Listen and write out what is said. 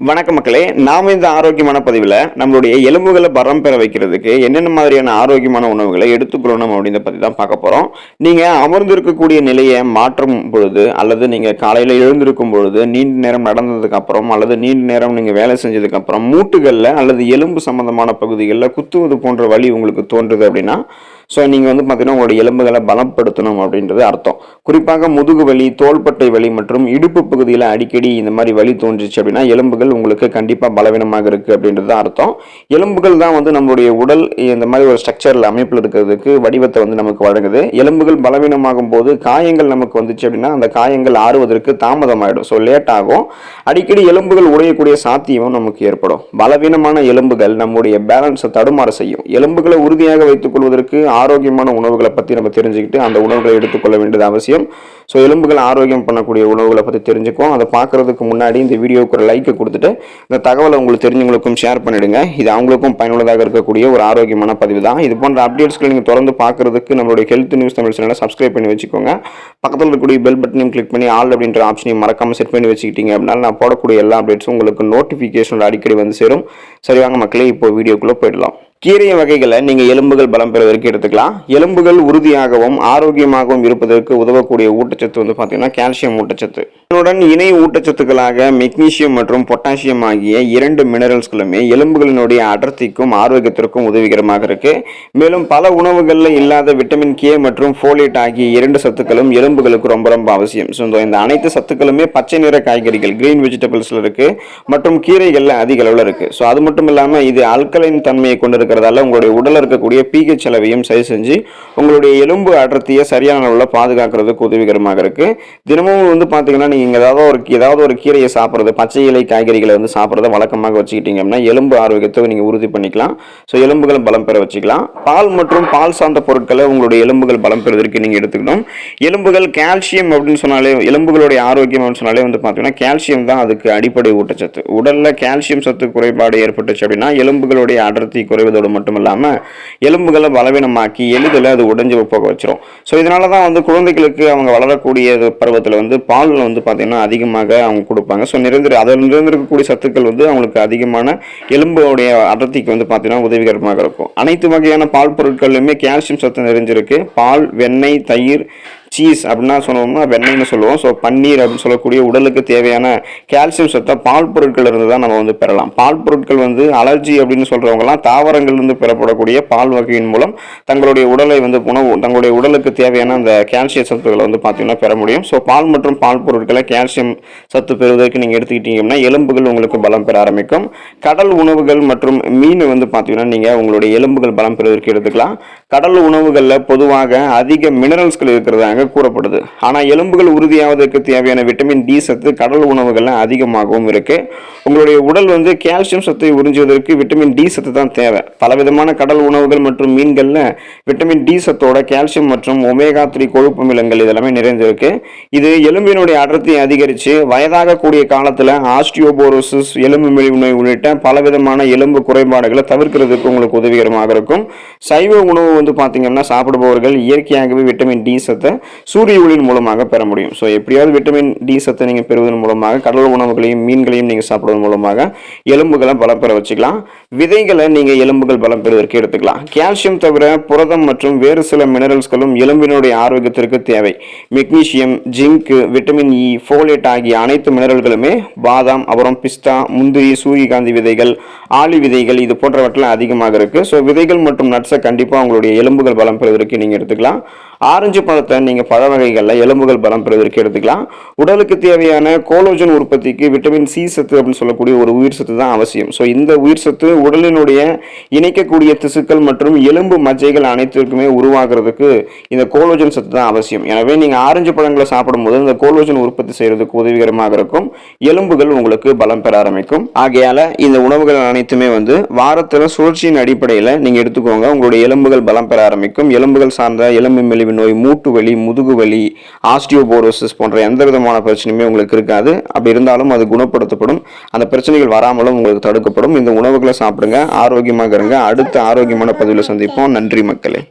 வணக்கம் மக்களே, நாம இந்த ஆரோக்கியமான பதிவில் நம்மளுடைய எலும்புகளை பலம் பெற வைக்கிறதுக்கு என்னென்ன மாதிரியான ஆரோக்கியமான உணவுகளை எடுத்துக்கொள்ளணும் அப்படின்றத பற்றி தான் பார்க்க போகிறோம். நீங்கள் அமர்ந்திருக்கக்கூடிய நிலையை மாற்றும் பொழுது, அல்லது நீங்கள் காலையில் எழுந்திருக்கும் பொழுது, நீண்ட நேரம் நடந்ததுக்கு அப்புறம் அல்லது நீண்ட நேரம் நீங்கள் வேலை செஞ்சதுக்கு அப்புறம் மூட்டுகளில் அல்லது எலும்பு சம்பந்தமான பகுதிகளில் குத்துவது போன்ற வலி உங்களுக்கு தோன்றுது அப்படின்னா, ஸோ நீங்கள் பார்த்தீங்கன்னா உங்களுடைய எலும்புகளை பலப்படுத்தணும் அப்படின்றது அர்த்தம். குறிப்பாக முதுகு வலி, தோள்பட்டை வலி மற்றும் இடுப்பு பகுதியில் அடிக்கடி இந்த மாதிரி வலி தோன்றுச்சு அப்படின்னா எலும்புகள் உங்களுக்கு கண்டிப்பாக பலவீனமாக இருக்குது அப்படின்றது அர்த்தம். எலும்புகள் தான் நம்மளுடைய உடல் இந்த மாதிரி ஒரு ஸ்ட்ரக்சரில் அமைப்பில் இருக்கிறதுக்கு வடிவத்தை நமக்கு வழங்குது. எலும்புகள் பலவீனமாகும் போது காயங்கள் நமக்கு வந்துச்சு அப்படின்னா அந்த காயங்கள் ஆறுவதற்கு தாமதமாயிடும். ஸோ லேட் ஆகும். அடிக்கடி எலும்புகள் உடையக்கூடிய சாத்தியமும் நமக்கு ஏற்படும். பலவீனமான எலும்புகள் நம்முடைய பேலன்ஸை தடுமாற செய்யும். எலும்புகளை உறுதியாக வைத்துக் கொள்வதற்கு ஆரோக்கியமான உணவுகளை பற்றி நம்ம தெரிஞ்சுக்கிட்டு அந்த உணவுகளை எடுத்துக்கொள்ள வேண்டியது அவசியம். ஸோ எலும்புகள் ஆரோக்கியம் பண்ணக்கூடிய உணவுகளை பற்றி தெரிஞ்சுக்கோம். அதை பார்க்கறதுக்கு முன்னாடி இந்த வீடியோவுக்கு ஒரு லைக்கை கொடுத்துட்டு இந்த தகவலை உங்களுக்கு தெரிஞ்சவங்களுக்கும் ஷேர் பண்ணிடுங்க. இது அவங்களுக்கும் பயனுள்ளதாக இருக்கக்கூடிய ஒரு ஆரோக்கியமான பதிவு தான். இது போன்ற அப்டேட்ஸ்களை நீங்கள் தொடர்ந்து பார்க்கறதுக்கு நம்மளுடைய ஹெல்த் நியூஸ் தமிழ் சேனலை சப்ஸ்கிரைப் பண்ணி வச்சுக்கோங்க. பக்கத்தில் இருக்கக்கூடிய பெல் பட்டனையும் கிளிக் பண்ணி ஆல் அப்படின்ற ஆப்ஷனையும் மறக்காமல் செட் பண்ணி வச்சுக்கிட்டீங்க அப்படின்னா நான் போடக்கூடிய எல்லா அப்டேட்ஸும் உங்களுக்கு நோட்டிஃபிகேஷனோட அடிக்கடி சேரும். சரி வாங்க மக்களே, இப்போ வீடியோக்குள்ளே போயிடலாம். கீரை வகைகளை நீங்கள் எலும்புகள் பலம் பெறுவதற்கு எடுத்துக்கலாம். எலும்புகள் உறுதியாகவும் ஆரோக்கியமாகவும் இருப்பதற்கு உதவக்கூடிய ஊட்டச்சத்து பார்த்தீங்கன்னா கால்சியம் ஊட்டச்சத்து. இதனுடன் இணை ஊட்டச்சத்துக்களாக மெக்னீசியம் மற்றும் பொட்டாசியம் ஆகிய 2 மினரல்ஸ்களுமே எலும்புகளினுடைய அடர்த்திக்கும் ஆரோக்கியத்திற்கும் உதவிகரமாக இருக்கு. மேலும் பல உணவுகளில் இல்லாத விட்டமின் கே மற்றும் ஃபோலேட் ஆகிய 2 சத்துக்களும் எலும்புகளுக்கு ரொம்ப ரொம்ப அவசியம். ஸோ இந்த அனைத்து சத்துக்களுமே பச்சை நிற காய்கறிகள் கிரீன் வெஜிடபிள்ஸ்ல இருக்கு மற்றும் கீரைகள்ல அதிக அளவில் இருக்கு. ஸோ அது மட்டும் இல்லாமல் இது அல்கலைன் தன்மையை கொண்டு இருக்கிறதால உங்களுடைய உடலில் இருக்கக்கூடிய pH அளவையும் சரி செஞ்சு உங்களுடைய எலும்பு அடர்த்தியை சரியான அளவில் பாதுகாக்கிறதுக்கு உதவிகரமாக இருக்கு. தினமும் பார்த்தீங்கன்னா நீங்க ஏதாவது ஒரு கீரையை சாப்பிட்றது, பச்சை இலை காய்கறிகளை சாப்பிட்றத வழக்கமாக வச்சுக்கிட்டீங்க அப்படின்னா எலும்பு ஆரோக்கியத்தை நீங்க உறுதி பண்ணிக்கலாம். ஸோ எலும்புகளை பலம் பெற வச்சுக்கலாம். பால் மற்றும் பால் சார்ந்த பொருட்களை உங்களுடைய எலும்புகள் பலம் பெறுவதற்கு நீங்க எடுத்துக்கணும். எலும்புகள் கால்சியம் அப்படின்னு சொன்னாலே, எலும்புகளுடைய ஆரோக்கியம் அப்படின்னு சொன்னாலே பார்த்தீங்கன்னா கால்சியம் தான் அதுக்கு அடிப்படை ஊட்டச்சத்து. உடல்ல கால்சியம் சத்து குறைபாடு ஏற்பட்டுச்சு அப்படின்னா எலும்புகளுடைய அடர்த்தி குறைவதோடு மட்டும் இல்லாம எலும்புகளை பலவீனமாக்கி எளிதில் அது உடைஞ்சு போக வச்சிரும். ஸோ இதனால தான் குழந்தைகளுக்கு அவங்க வளரக்கூடிய பருவத்தில் பால் பார்த்தீங்கன்னா அதிகமாக அவங்க கொடுப்பாங்க. ஸோ அதில் நிறைந்திருக்கக்கூடிய சத்துக்கள் அவங்களுக்கு அதிகமான எலும்புடைய அடர்த்திக்கு பார்த்தீங்கன்னா உதவிகரமாக இருக்கும். அனைத்து வகையான பால் பொருட்களிலுமே கால்சியம் சத்து நிறைஞ்சிருக்கு. பால், வெண்ணெய், தயிர், சீஸ் அப்படின்னா சொன்னோம்னா வெண்ணெய்னு சொல்லுவோம். ஸோ பன்னீர் அப்படின்னு சொல்லக்கூடிய உடலுக்கு தேவையான கால்சியம் சத்தை பால் பொருட்கள் இருந்து தான் நம்ம பெறலாம். பால் பொருட்கள் அலர்ஜி அப்படின்னு சொல்றவங்கலாம் தாவரங்கள்லேருந்து பெறப்படக்கூடிய பால் வகையின் மூலம் தங்களுடைய உடலை தங்களுடைய உடலுக்கு தேவையான அந்த கால்சியம் சத்துக்களை பார்த்தீங்கன்னா பெற முடியும். ஸோ பால் மற்றும் பால் பொருட்களை கால்சியம் சத்து பெறுவதற்கு நீங்கள் எடுத்துக்கிட்டீங்கன்னா எலும்புகள் உங்களுக்கு பலம் பெற ஆரம்பிக்கும். கடல் உணவுகள் மற்றும் மீன் பார்த்தீங்கன்னா நீங்கள் உங்களுடைய எலும்புகள் பலம் பெறுவதற்கு எடுத்துக்கலாம். கடல் உணவுகளில் பொதுவாக அதிக மினரல்ஸ்கள் இருக்கிறதாங்க கூறப்படுது. ஆனா எலும்புகள் உறுதியாவதற்கு தேவையான விட்டமின் டி சத்து கடல் உணவுகள்ல அதிகமாகவும் இருக்கு. உங்களுடைய உடல் கால்சியம் சத்தை உறிஞ்சுவதற்கு விட்டமின் டி சத்து தான் தேவை. பலவிதமான கடல் உணவுகள் மற்றும் மீன்கள்ல விட்டமின் டி சத்தோட கால்சியம் மற்றும் ஒமேகா 3 கொழுப்பு அமிலங்கள் இதெல்லாமே நிறைந்திருக்கு. இது எலும்பினுடைய அடர்த்தியை அதிகரித்து வயதாக கூடிய காலத்துல ஆஸ்டியோபோரோசிஸ், எலும்பு மெலிவு நோய் உள்ளிட்ட பலவிதமான எலும்பு குறைபாடுகளை தவிர்க்கிறதுக்கு உங்களுக்கு உதவிகரமாக இருக்கும். சைவ உணவு பார்த்தீங்கன்னா சாப்பிடுபவர்கள் இயற்கையாகவே விட்டமின் டி சத்தை சூரிய ஒளியின் மூலமாக பெற முடியும். ஸோ எப்படியாவது விட்டமின் டி சத்தை நீங்கள் பெறுவதன் மூலமாக கடல் உணவுகளையும் மீன்களையும் நீங்கள் சாப்பிடுவதன் மூலமாக எலும்புகளை பலம் பெற வச்சுக்கலாம். விதைகளை நீங்கள் எலும்புகள் பலம் பெறுவதற்கு எடுத்துக்கலாம். கால்சியம் தவிர புரதம் மற்றும் வேறு சில மினரல்ஸ்களும் எலும்பினுடைய ஆரோக்கியத்திற்கு தேவை. Magnesium, zinc, vitamin E, folate ஆகிய அனைத்து மினரல்களுமே பாதாம், அப்புறம் பிஸ்தா, முந்திரி, சூரியகாந்தி விதைகள், ஆளி விதைகள் இது போன்றவற்றில் அதிகமாக இருக்கு. ஸோ விதைகள் மற்றும் நட்ஸை கண்டிப்பாக உங்களுடைய எலும்புகள் பலம் பெறுவதற்கு நீங்கள் எடுத்துக்கலாம். ஆரஞ்சு பழத்தை நீங்கள் பழ வகைகளில் எலும்புகள் பலம் பெறுவதற்கு எடுத்துக்கலாம். உடலுக்கு தேவையான கோலோஜன் உற்பத்திக்கு விட்டமின் சி சத்து அப்படின்னு சொல்லக்கூடிய ஒரு உயிர் சத்து தான் அவசியம். ஸோ இந்த உயிர் சத்து உடலினுடைய இணைக்கக்கூடிய திசுக்கள் மற்றும் எலும்பு மஜ்ஜைகள் அனைத்திற்குமே உருவாகிறதுக்கு இந்த கோலோஜன் சத்து தான் அவசியம். எனவே நீங்கள் ஆரஞ்சு பழங்களை சாப்பிடும்போது இந்த கோலோஜன் உற்பத்தி செய்யறதுக்கு உதவிகரமாக இருக்கும். எலும்புகள் உங்களுக்கு பலம் பெற ஆரம்பிக்கும். ஆகையால இந்த உணவுகள் அனைத்துமே வாரத்தில் சுழற்சியின் அடிப்படையில் நீங்கள் எடுத்துக்கோங்க. உங்களுடைய எலும்புகள் பலம் பெற ஆரம்பிக்கும். எலும்புகள் சார்ந்த எலும்பு மெலிவு நோய், மூட்டு வலி, முதுகு வலி, ஆஸ்டியோபோரோசிஸ் போன்ற எந்த விதமான பிரச்சனையுமே உங்களுக்கு இருக்காது. அப்படி இருந்தாலும் அது குணப்படுத்தப்படும். அந்த பிரச்சனைகள் வராமலும் உங்களுக்கு தடுக்கப்படும். இந்த உணவுகளை சாப்பிடுங்க, ஆரோக்கியமாக இருங்க. அடுத்த ஆரோக்கியமான பதிவில் சந்திப்போம். நன்றி மக்களே.